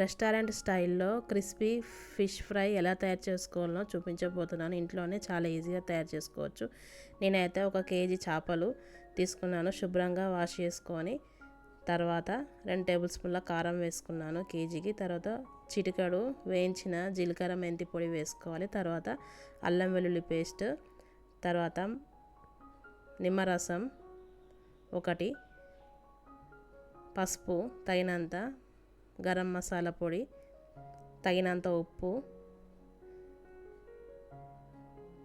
Restaurant స్టైల్లో crispy fish fry ఎలా తయారు చేసుకోవాలో చూపించబోతున్నాను. ఇంట్లోనే చాలా ఈజీగా తయారు చేసుకోవచ్చు. నేనైతే 1 కేజీ చేపలు తీసుకున్నాను. శుభ్రంగా వాష్ చేసుకొని తర్వాత 2 టేబుల్ స్పూన్ల కారం వేసుకున్నాను కేజీకి. తర్వాత చిటికెడు వేయించిన జీలకర్ర మెంతి పొడి వేసుకోవాలి. తర్వాత అల్లం వెల్లుల్లి పేస్ట్, తర్వాత నిమ్మరసం 1, పసుపు తగినంత, గరం మసాలా పొడి తగినంత, ఉప్పు,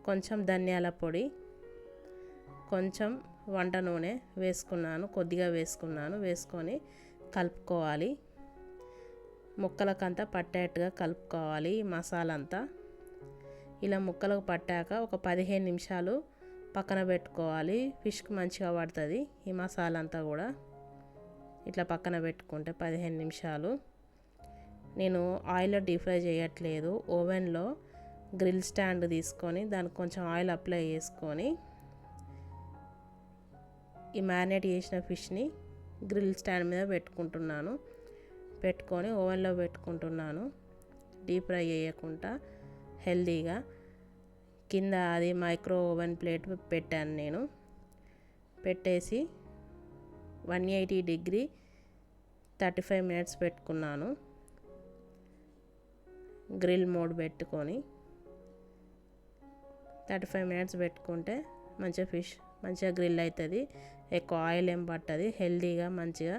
కొంచెం ధనియాల పొడి, కొంచెం వంట నూనె వేసుకున్నాను, కొద్దిగా వేసుకున్నాను. వేసుకొని కలుపుకోవాలి. ముక్కలకంతా పట్టేట్టుగా కలుపుకోవాలి ఈ మసాలా అంతా. ఇలా ముక్కలకు పట్టాక ఒక 15 నిమిషాలు పక్కన పెట్టుకోవాలి. ఫిష్కి మంచిగా పడుతుంది ఈ మసాలా అంతా కూడా. ఇట్లా పక్కన పెట్టుకుంటే 15 నిమిషాలు. నేను ఆయిల్లో డీప్ ఫ్రై చేయట్లేదు. ఓవెన్లో గ్రిల్ స్టాండ్ తీసుకొని దానికి కొంచెం ఆయిల్ అప్లై చేసుకొని ఈ మ్యారినేట్ చేసిన ఫిష్ని గ్రిల్ స్టాండ్ మీద పెట్టుకొని ఓవెన్లో పెట్టుకుంటున్నాను. డీప్ ఫ్రై చేయకుండా హెల్తీగా. కింద అది మైక్రో ఓవెన్ ప్లేట్ పెట్టాను నేను. పెట్టేసి 180 డిగ్రీ 35 మినిట్స్ పెట్టుకున్నాను. గ్రిల్ మోడ్ పెట్టుకొని 35 మినిట్స్ పెట్టుకుంటే ఫిష్ మంచిగా గ్రిల్ అవుతుంది. ఎక్కువ ఆయిల్ ఏం పట్టది. హెల్తీగా మంచిగా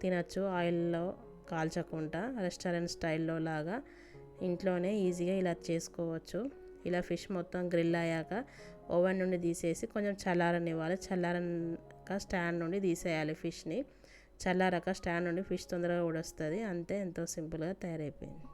తినచ్చు. ఆయిల్లో కాల్చకుండా రెస్టారెంట్ స్టైల్లో లాగా ఇంట్లోనే ఈజీగా ఇలా చేసుకోవచ్చు. ఇలా ఫిష్ మొత్తం గ్రిల్ అయ్యాక ఓవెన్ నుండి తీసేసి కొంచెం చల్లారనివ్వాలి. చల్లారక స్టాండ్ నుండి తీసేయాలి ఫిష్ని. చల్లారక స్టాండ్ నుండి ఫిష్ తొందరగా ఉడొస్తుంది. అంతే, ఎంతో సింపుల్గా తయారైపోయింది.